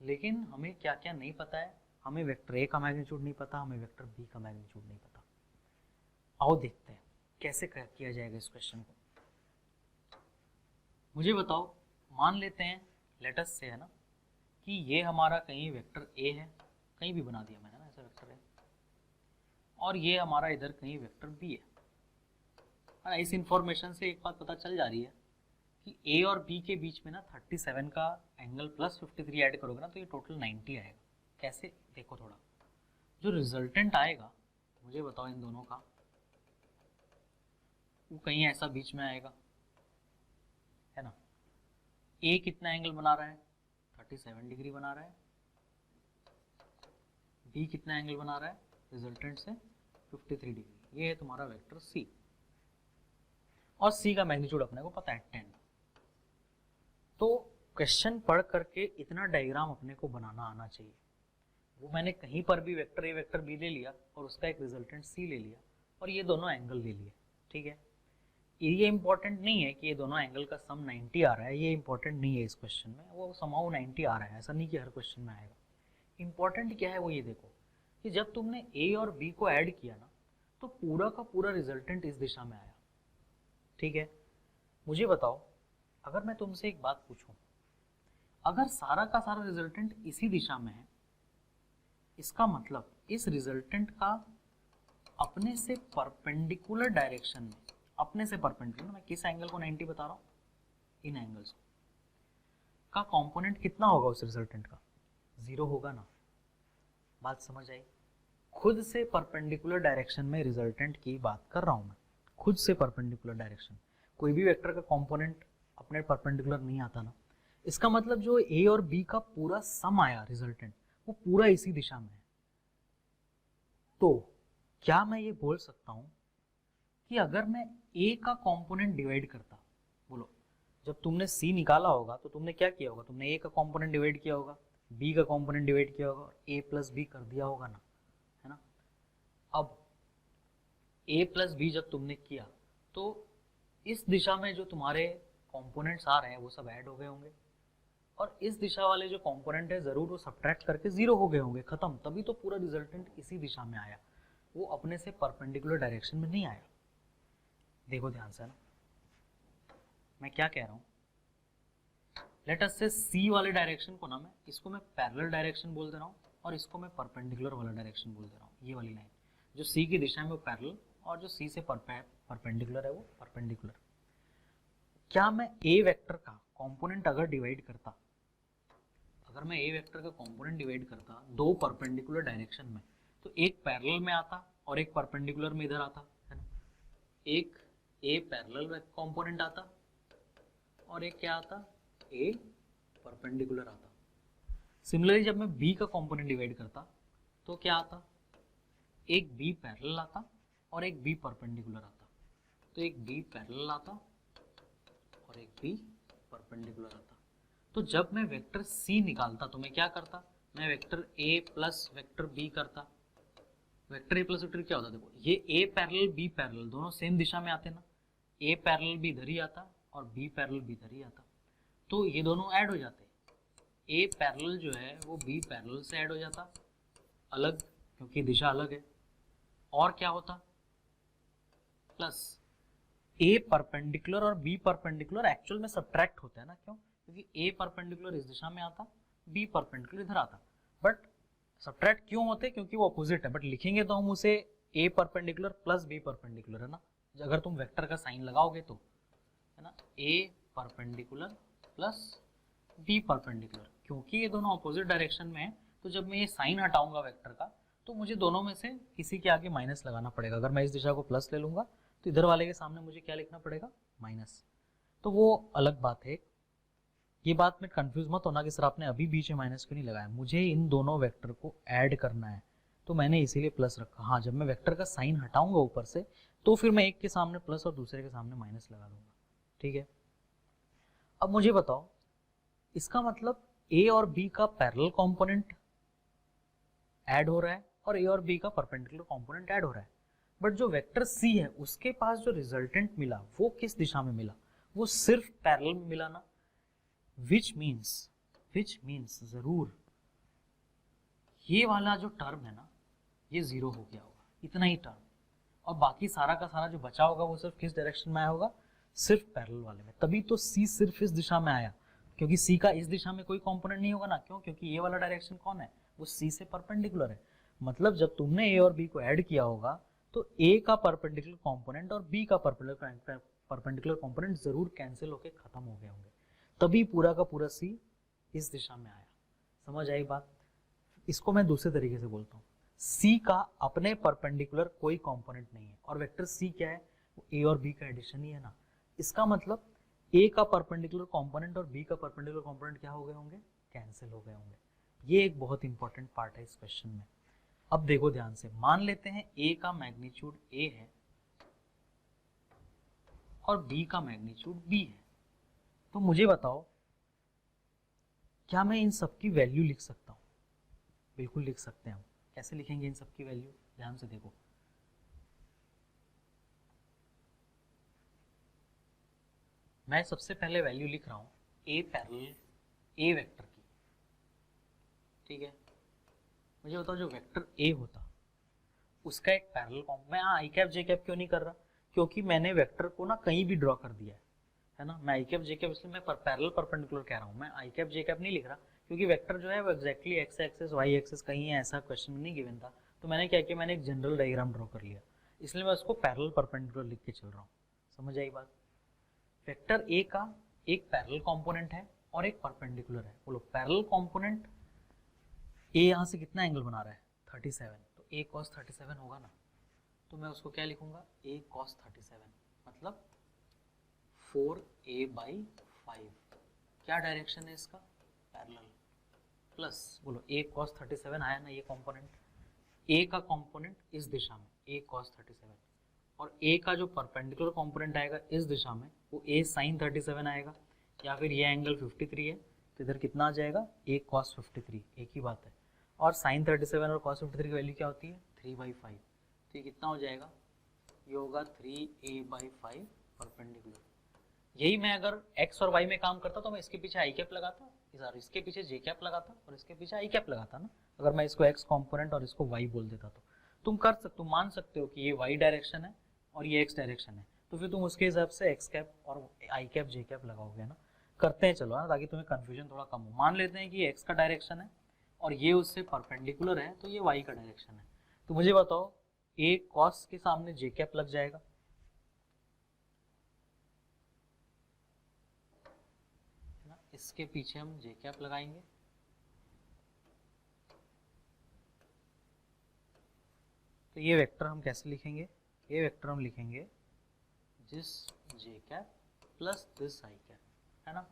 लेकिन हमें क्या क्या नहीं पता है, हमें वेक्टर ए का मैग्नीट्यूड नहीं पता, हमें वेक्टर बी का मैग्नीट्यूड नहीं पता। आओ देखते हैं कैसे किया जाएगा इस क्वेश्चन को। मुझे बताओ, मान लेते हैं लेटस से, है ना, कि ये हमारा कहीं वेक्टर ए है, कहीं भी बना दिया मैंने ना ऐसा वेक्टर है, और ये हमारा इधर कहीं वेक्टर बी है। इस इंफॉर्मेशन से एक बात पता चल जा रही है कि ए और बी के बीच में ना 37 का एंगल प्लस 53 ऐड करोगे ना तो ये टोटल 90 आएगा। कैसे, देखो थोड़ा, जो रिजल्टेंट आएगा मुझे बताओ इन दोनों का, वो कहीं ऐसा बीच में आएगा, है ना। ए कितना एंगल बना रहा है 37 डिग्री बना रहा है, बी कितना एंगल बना रहा है रिजल्टेंट से 53 डिग्री। ये है तुम्हारा वेक्टर सी, और सी का मैग्नीट्यूड अपने को पता है 10। तो क्वेश्चन पढ़ करके इतना डायग्राम अपने को बनाना आना चाहिए। वो मैंने कहीं पर भी वेक्टर ए वेक्टर बी ले लिया और उसका एक रिजल्टेंट सी ले लिया और ये दोनों एंगल ले लिए, ठीक है। ये इंपॉर्टेंट नहीं है कि ये दोनों एंगल का सम 90 आ रहा है, ये इंपॉर्टेंट नहीं है इस क्वेश्चन में। वो समाउ 90 आ रहा है, ऐसा नहीं कि हर क्वेश्चन में आएगा। इंपॉर्टेंट क्या है वो ये देखो कि जब तुमने ए और बी को ऐड किया ना तो पूरा का पूरा रिजल्टेंट इस दिशा में आया, ठीक है। मुझे बताओ, अगर मैं तुमसे एक बात पूछूं, अगर सारा का सारा रिजल्टेंट इसी दिशा में है, इसका मतलब इस रिजल्टेंट का अपने से परपेंडिकुलर डायरेक्शन में, अपने से परपेंडिकुलर, मैं किस एंगल को 90 बता रहा हूं, इन एंगल्स को, का कंपोनेंट कितना होगा उस रिजल्टेंट का? 0 होगा ना। बात समझ आई? खुद से परपेंडिकुलर डायरेक्शन में रिजल्टेंट की बात कर रहा हूं मैं, खुद से परपेंडिकुलर डायरेक्शन। कोई भी वेक्टर का कंपोनेंट अपने परपेंडिकुलर नहीं आता ना, इसका मतलब जो ए और बी का पूरा सम आया रिजल्टेंट, वो पूरा इसी दिशा में है। तो क्या मैं ये बोल सकता हूं कि अगर मैं ए का कंपोनेंट डिवाइड करता, बोलो, जब तुमने सी निकाला होगा तो तुमने क्या किया होगा, तुमने ए का कंपोनेंट डिवाइड किया होगा, बी का कंपोनेंट डिवाइड किया होगा और ए प्लस बी कर दिया होगा ना, है ना। अब ए प्लस बी जब तुमने किया तो इस दिशा में जो तुम्हारे कंपोनेंट्स आ रहे हैं वो सब ऐड हो गए होंगे, और इस दिशा वाले जो कंपोनेंट है जरूर वो सब्ट्रैक्ट करके 0 हो गए होंगे, खत्म। तभी तो पूरा रिजल्टेंट इसी दिशा में आया, वो अपने से परपेंडिकुलर डायरेक्शन में नहीं आया। देखो ध्यान से ना, मैं क्या कह रहा हूं, लेट अस से सी वाले डायरेक्शन को ना, मैं इसको मैं पैरेलल डायरेक्शन बोल दे रहा हूं और इसको मैं परपेंडिकुलर वाला डायरेक्शन बोल दे रहा हूं। ये वाली लाइन जो सी की दिशा में वो पैरेलल और जो सी से परपेंडिकुलर है वो परपेंडिकुलर। क्या मैं ए वेक्टर का कंपोनेंट अगर डिवाइड करता, अगर मैं ए वेक्टर का कंपोनेंट डिवाइड करता दो परपेंडिकुलर डायरेक्शन में, तो एक पैरेलल में आता और एक परपेंडिकुलर में इधर आता, है ना। एक ए पैरेलल कंपोनेंट आता और एक क्या आता, ए परपेंडिकुलर आता। सिमिलरली जब मैं बी का कंपोनेंट डिवाइड करता तो क्या आता, एक बी पैरेलल आता और एक बी परपेंडिकुलर आता। तो एक बी पैरेलल आता और एक बी परपेंडिकुलर आता। तो जब मैं वेक्टर सी निकालता तो मैं क्या करता, मैं vector A plus vector B करता। वेक्टर ए प्लस वेक्टर क्या होता, देखो ये ए पैरेलल बी पैरेलल दोनों सेम दिशा में आते ना, ए पैरेलल भी इधर ही आता और बी पैरेलल भी इधर ही आता, तो ये दोनों ऐड हो जाते। ए पैरेलल जो है वो बी पैरेलल से ऐड हो जाता, अलग क्योंकि दिशा अलग है। और क्या होता, प्लस ए परपेंडिकुलर और बी परपेंडिकुलर एक्चुअल में सब्ट्रैक्ट होता है ना, क्यों, क्योंकि ए परपेंडिकुलर इस दिशा में आता, बी परपेंडिकुलर इधर आता। बट सब्ट्रैक्ट क्यों होते, क्योंकि वो अपोजिट है। बट लिखेंगे तो हम उसे ए परपेंडिकुलर प्लस बी परपेंडिकुलर, है ना, अगर तुम वेक्टर का साइन लगाओगे तो, है ना, ए परपेंडिकुलर प्लस बी परपेंडिकुलर। क्योंकि ये दोनों अपोजिट डायरेक्शन में है तो जब मैं ये साइन हटाऊंगा वेक्टर का तो मुझे दोनों में से किसी के आगे माइनस लगाना पड़ेगा। अगर मैं इस दिशा को प्लस ले लूंगा तो इधर वाले के सामने मुझे क्या लिखना पड़ेगा, माइनस। तो वो अलग बात है। ये बात में कंफ्यूज मत होना कि सर आपने अभी बीच में माइनस क्यों नहीं लगाया, मुझे इन दोनों वेक्टर को ऐड करना है तो मैंने इसीलिए प्लस रखा। हाँ, जब मैं वेक्टर का साइन हटाऊंगा ऊपर से तो फिर मैं एक के सामने प्लस और दूसरे के सामने माइनस लगा दूंगा, ठीक है। अब मुझे बताओ, इसका मतलब ए और बी का पैरेलल कंपोनेंट ऐड हो रहा है और ए और बी का परपेंडिकुलर कंपोनेंट ऐड हो रहा है, बट जो वेक्टर सी है उसके पास जो रिजल्टेंट मिला वो किस दिशा में मिला, वो सिर्फ पैरेलल में मिला ना। विच मीन्स जरूर ये वाला जो टर्म है ना ये 0 हो गया होगा, इतना ही टर्म, और बाकी सारा का सारा जो बचा होगा वो सिर्फ किस डायरेक्शन में आया होगा, सिर्फ पैरेलल वाले में। तभी तो सी सिर्फ इस दिशा में आया, क्योंकि सी का इस दिशा में कोई कंपोनेंट नहीं होगा ना। क्यों, क्योंकि ये वाला डायरेक्शन कौन है, वो सी से परपेंडिकुलर है। मतलब जब तुमने ए और बी को ऐड किया होगा तो ए का परपेंडिकुलर कंपोनेंट और बी का परपेंडिकुलर कंपोनेंट जरूर कैंसिल होकर खत्म हो गए होंगे, तभी पूरा का पूरा सी इस दिशा में आया। समझ आई बात? इसको मैं दूसरे तरीके से बोलता हूँ, सी का अपने परपेंडिकुलर कोई कंपोनेंट नहीं है और वेक्टर सी क्या है, वो ए और बी का एडिशन ही है ना। इसका मतलब ए का परपेंडिकुलर कंपोनेंट और बी का परपेंडिकुलर कंपोनेंट क्या हो गए होंगे, कैंसिल हो गए होंगे। ये एक बहुत इंपॉर्टेंट पार्ट है इस क्वेश्चन में। अब देखो ध्यान से, मान लेते हैं a का मैग्नीट्यूड a है और b का मैग्नीट्यूड b है, तो मुझे बताओ क्या मैं इन सब की वैल्यू लिख सकता हूँ? बिल्कुल लिख सकते हैं हम। कैसे लिखेंगे इन सब की वैल्यू? ध्यान से देखो, मैं सबसे पहले वैल्यू लिख रहा हूँ a पैरेलल a वेक्टर की, ठीक है। मुझे बताओ जो वेक्टर a होता उसका एक पैरेलल मैं आई कैप जे कैप क्यों नहीं कर रहा? क्योंकि मैंने वेक्टर को ना कहीं भी ड्रॉ कर दिया है ना। मैं आई कैप जे कैप इसलिए मैं पैरेलल परपेंडिकुलर कह रहा हूँ, मैं आई कैप जे कैप नहीं लिख रहा, क्योंकि वेक्टर जो है वो exactly X axis Y axis कहीं है, ऐसा क्वेश्चन में नहीं गिवन था। तो मैंने क्या किया, मैंने एक जनरल डायग्राम ड्रॉ कर लिया, इसलिए मैं उसको पैरेलल परपेंडिकुलर लिख के चल रहा हूँ। समझ आई बात? वेक्टर ए का एक पैरेलल कंपोनेंट है और एक परपेंडिकुलर है। बोलो पैरेलल कंपोनेंट ए यहाँ से कितना एंगल बना रहा है? 37, तो a cos 37 होगा ना, तो मैं उसको क्या लिखूंगा? a cos 37 मतलब 4a/5। क्या डायरेक्शन है इसका? पैरेलल। प्लस बोलो a cos 37 आया ना, ये कंपोनेंट, a का कंपोनेंट इस दिशा में a cos 37 और a का जो परपेंडिकुलर कंपोनेंट आएगा इस दिशा में वो a sin 37 आएगा, या फिर ये एंगल 53 है तो इधर कितना आ जाएगा? a cos 53, एक ही बात है। और sin 37 और cos 53 की वैल्यू क्या होती है? 3/5, तो ये कितना हो जाएगा? ये होगा 3a/5 परपेंडिकुलर। यही मैं अगर x और y में काम करता तो मैं इसके पीछे आई कैप लगाता, इसके पीछे जे कैप लगाता और इसके पीछे आई कैप लगाता ना, अगर मैं इसको x कंपोनेंट और इसको y बोल देता तो। तुम कर सकते हो, मान सकते हो कि ये y डायरेक्शन है और ये x डायरेक्शन है, तो फिर तुम उसके हिसाब से x कैप और आई कैप जे कैप लगाओगे ना। करते हैं चलो ना, ताकि तुम्हें कंफ्यूजन थोड़ा कम हो। मान लेते हैं कि ये x का डायरेक्शन है और ये उससे परपेंडिकुलर है, तो ये y का डायरेक्शन है। तो मुझे बताओ a cos के सामने जे कैप लग जाएगा, ना, इसके पीछे हम जे कैप लगाएंगे, तो ये वेक्टर हम कैसे लिखेंगे? ये वेक्टर हम लिखेंगे जिस J cap plus this I cap, है ना।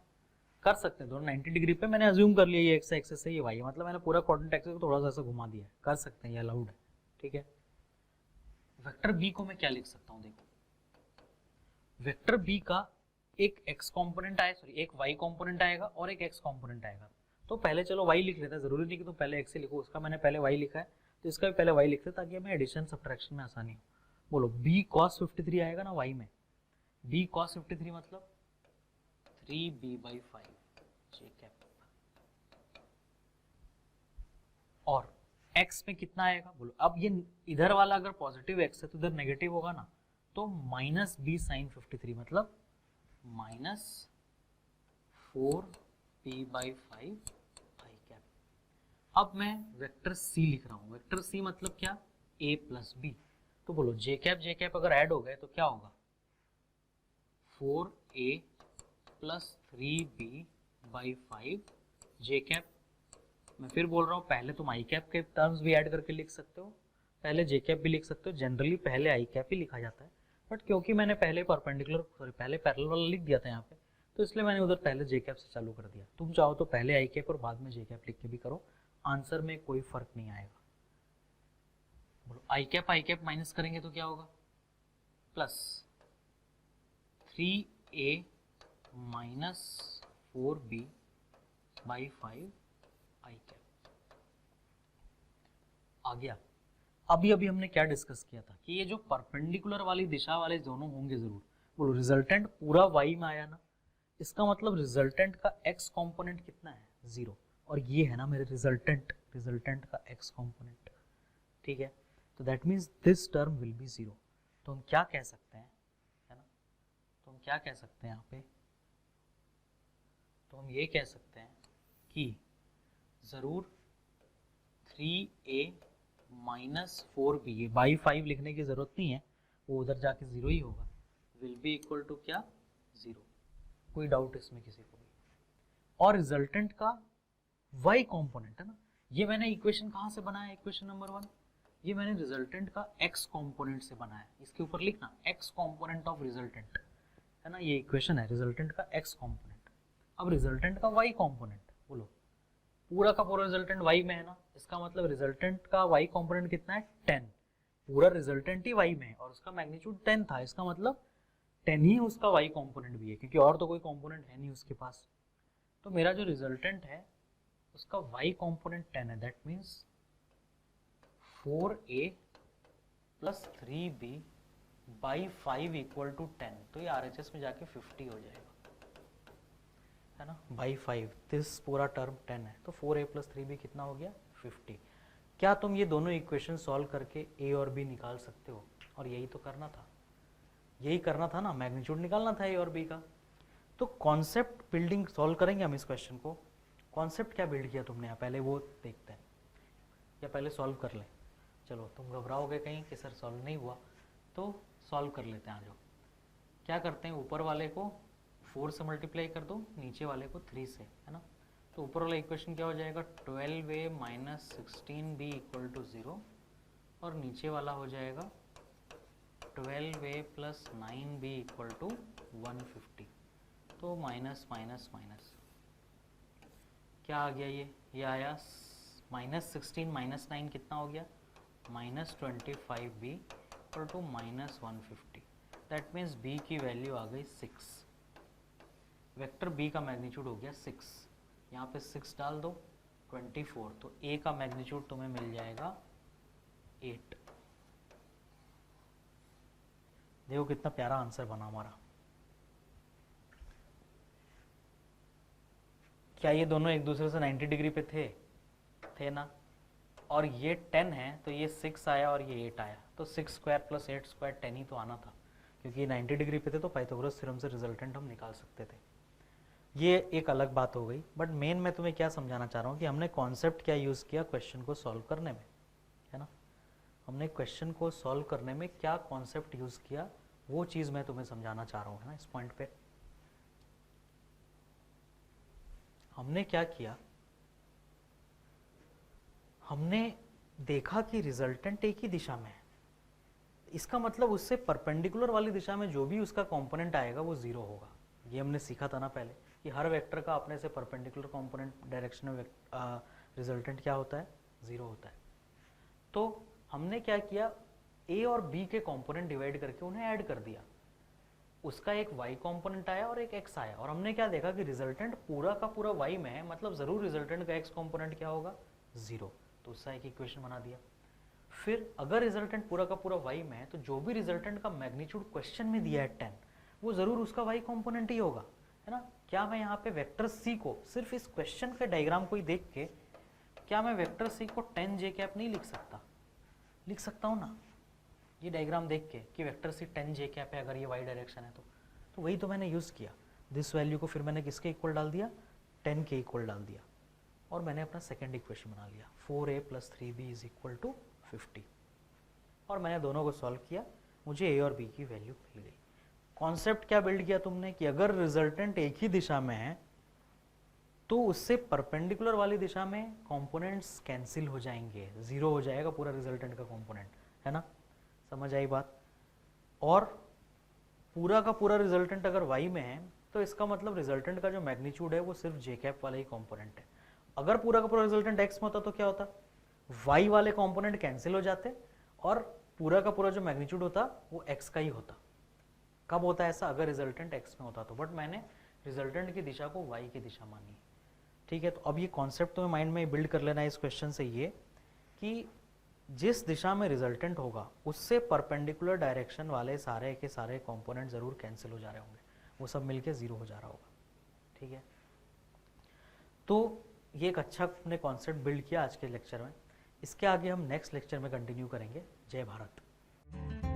कर सकते हैं दोनों 90 डिग्री पे, मैंने अज्यूम कर लिया ये एक्स एक्सिस है, ये वाई है, मतलब मैंने पूरा कोऑर्डिनेट एक्सिस को थोड़ा सा ऐसा घुमा दिया है। कर सकते हैं, ये अलाउड है, ठीक है। वेक्टर बी को मैं क्या लिख सकता हूँ? देखो वेक्टर बी का एक x कंपोनेंट आएगा, सॉरी एक y कंपोनेंट आएगा और एक x कंपोनेंट आएगा। तो पहले चलो y लिख लेते हैं, जरूरी नहीं कि तुम पहले x ही लिखो, उसका मैंने पहले y लिखा है तो इसका भी पहले y लिखते हैं, ताकि हमें एडिशन सब्ट्रैक्शन में आसानी हो। बोलो b cos 53 आएगा ना y में, b cos 53 मतलब 3b/5 जे कैप, और x में कितना आएगा? बोलो अब ये इधर वाला अगर पॉजिटिव x है तो इधर नेगेटिव होगा ना, तो माइनस b sin 53 मतलब माइनस 4p/5 आई कैप। अब मैं वेक्टर c लिख रहा हूँ। वेक्टर c मतलब क्या? a plus b। तो बोलो जे कैप अगर ऐड हो गए तो क्या होगा? 4a प्लस 3b/5 जे कैप। मैं फिर बोल रहा हूँ, पहले तुम आई कैप के टर्म्स भी ऐड करके लिख सकते हो, पहले जे कैप भी लिख सकते हो। जनरली पहले आई कैप ही लिखा जाता है, बट क्योंकि मैंने पहले पहले पैरेलल वाला लिख दिया था यहाँ पे, तो इसलिए मैंने उधर पहले जे कैप से चालू कर दिया। तुम चाहो तो पहले आई कैप और बाद में जे कैप लिख के भी करो, आंसर में कोई फर्क नहीं आएगा। बोलो आई कैप माइनस करेंगे तो क्या होगा? प्लस 3a माइनस 4b/5 आई कैप आ गया। अभी हमने क्या डिस्कस किया था कि ये जो परपेंडिकुलर वाली दिशा वाले दोनों होंगे जरूर। बोलो रिजल्टेंट पूरा y में आया ना, इसका मतलब रिजल्टेंट का x कंपोनेंट कितना है? 0। और ये है ना मेरे रिजल्टेंट का x कंपोनेंट, ठीक है। तो that means this term will be 0। तो हम क्या कह सकते हैं, है ना, तो हम क्या कह सकते हैं यहाँ पे? तो हम ये कह सकते हैं कि जरूर 3a माइनस 4b, ये बाई 5 लिखने की जरूरत नहीं है, वो उधर जाके 0 ही होगा, विल बी इक्वल टू क्या? 0। कोई डाउट इसमें किसी को भी? और रिजल्टेंट का y कंपोनेंट है ना, ये मैंने इक्वेशन कहाँ से बनाया? इक्वेशन नंबर 1, ये मैंने रिजल्टेंट का x कंपोनेंट से बनाया। इसके ऊपर लिखना x कंपोनेंट ऑफ रिजल्टेंट, है ना, ये इक्वेशन है रिजल्टेंट का x कंपोनेंट। अब रिजल्टेंट का y कंपोनेंट बोलो, पूरा का पूरा रिजल्टेंट y में है ना, इसका मतलब रिजल्टेंट का y कंपोनेंट कितना है 10, पूरा रिजल्टेंट ही y में है और उसका मैग्नीट्यूड 10 था, इसका मतलब 10 ही उसका y कंपोनेंट भी है, क्योंकि और तो कोई कंपोनेंट है नहीं उसके पास। तो मेरा जो रिजल्टेंट है उसका y कंपोनेंट 10 है, that means 4a plus 3b by 5 equal to 10, तो ये RHS में जाके 50 हो जाएगा, है ना, बाई 5, दिस पूरा टर्म 10 है, तो 4a प्लस 3b कितना हो गया 50। क्या तुम ये दोनों इक्वेशन सॉल्व करके a और b निकाल सकते हो? और यही तो करना था, यही करना था ना, मैग्नीट्यूड निकालना था a और b का। तो कॉन्सेप्ट बिल्डिंग सॉल्व करेंगे हम इस क्वेश्चन को। कॉन्सेप्ट क्या बिल्ड किया तुमने यहाँ, पहले वो देखते हैं, या पहले सॉल्व कर लें? चलो, तुम घबराओगे कहीं कि सर सॉल्व नहीं हुआ, तो सॉल्व कर लेते हैं। आ जाओ, क्या करते हैं, ऊपर वाले को 4 से मल्टीप्लाई कर दो, नीचे वाले को 3 से, है ना। तो ऊपर वाला इक्वेशन क्या हो जाएगा, 12a minus 16b equal to 0, और नीचे वाला हो जाएगा 12a plus 9b equal to 150। तो माइनस माइनस माइनस क्या आ गया, ये आया माइनस 16 माइनस 9 कितना हो गया, minus 25b equal to minus 150। That means b की वैल्यू आ गई 6, वेक्टर b का मैग्नीट्यूड हो गया 6, यहाँ पे 6 डाल दो 24, तो a का मैग्नीट्यूड तुम्हें मिल जाएगा 8। देखो कितना प्यारा आंसर बना हमारा। क्या ये दोनों एक दूसरे से 90 डिग्री पे थे ना, और ये 10 है तो ये 6 आया और ये 8 आया, तो 6 स्क्वायर प्लस 8 स्क्वायर 10 ही तो आना था, क्योंकि ये 90 डिग्री पे थे तो पाइथागोरस थ्योरम से रिजल्टेंट हम निकाल सकते थे। ये एक अलग बात हो गई, बट मेन मैं तुम्हें क्या समझाना चाह रहा हूँ कि हमने कॉन्सेप्ट क्या यूज़ किया क्वेश्चन को सॉल्व करने में, है ना। हमने क्वेश्चन को सॉल्व करने में क्या कॉन्सेप्ट यूज़ किया, वो चीज़ मैं तुम्हें समझाना चाह रहा हूँ, है ना। इस पॉइंट पे हमने क्या किया, हमने देखा कि रिजल्टेंट एक ही दिशा में है, इसका मतलब उससे परपेंडिकुलर वाली दिशा में जो भी उसका कंपोनेंट आएगा वो जीरो होगा। ये हमने सीखा था ना पहले कि हर वेक्टर का अपने से परपेंडिकुलर कंपोनेंट डायरेक्शन में रिजल्टेंट क्या होता है, जीरो होता है। तो हमने क्या किया, ए और बी के कंपोनेंट डिवाइड करके उन्हें ऐड कर दिया, उसका एक y कंपोनेंट आया और एक x आया, और हमने क्या देखा कि रिजल्टेंट पूरा का पूरा y में है, मतलब जरूर रिजल्टेंट का x कंपोनेंट क्या होगा, जीरो, तो उसका एक इक्वेशन बना दिया। फिर अगर रिजल्टेंट पूरा का पूरा y में है तो जो भी रिजल्टेंट का मैग्नीट्यूड क्वेश्चन में दिया है 10, वो जरूर उसका y कंपोनेंट ही होगा, है ना। क्या मैं यहाँ पे वेक्टर c को सिर्फ इस क्वेश्चन के डायग्राम को ही देख के, क्या मैं वेक्टर c को 10 j कैप नहीं लिख सकता? लिख सकता हूँ ना, ये डायग्राम देख के कि वेक्टर सी 10 j कैप है अगर ये y डायरेक्शन है तो वही तो मैंने यूज़ किया। दिस वैल्यू को फिर मैंने किसके इक्वल डाल दिया, 10 के इक्वल डाल दिया, और मैंने अपना सेकेंड इक्वेशन बना लिया, 4a plus 3b is equal to 50, और मैंने दोनों को सॉल्व किया, मुझे a और b की वैल्यू मिल गई। कॉन्सेप्ट क्या बिल्ड किया तुमने कि अगर रिजल्टेंट एक ही दिशा में है तो उससे परपेंडिकुलर वाली दिशा में कंपोनेंट्स कैंसिल हो जाएंगे, जीरो हो जाएगा पूरा रिजल्टेंट का कंपोनेंट, है ना। समझ आई बात। और पूरा का पूरा रिजल्टेंट अगर y में है तो इसका मतलब रिजल्टेंट का जो मैग्नीट्यूड है वो सिर्फ j कैप वाला ही कंपोनेंट है। अगर पूरा का पूरा रिजल्टेंट x में होता तो क्या होता, y वाले कंपोनेंट कैंसिल हो जाते और पूरा का पूरा जो मैग्नीट्यूड होता वो x का ही होता। कब होता है ऐसा, अगर रिजल्टेंट x में होता तो, बट मैंने रिजल्टेंट की दिशा को y की दिशा मानी। ठीक है, तो अब ये कॉन्सेप्ट तुम्हें माइंड में बिल्ड कर लेना है इस क्वेश्चन से, ये कि जिस दिशा में रिजल्टेंट होगा उससे परपेंडिकुलर डायरेक्शन वाले सारे के सारे कंपोनेंट जरूर कैंसिल हो जा रहे होंगे, वो सब मिलके जीरो हो जा रहा होगा। ठीक है, तो ये एक अच्छा हमने कॉन्सेप्ट बिल्ड किया आज के लेक्चर में। इसके आगे हम नेक्स्ट लेक्चर में कंटिन्यू करेंगे। जय भारत।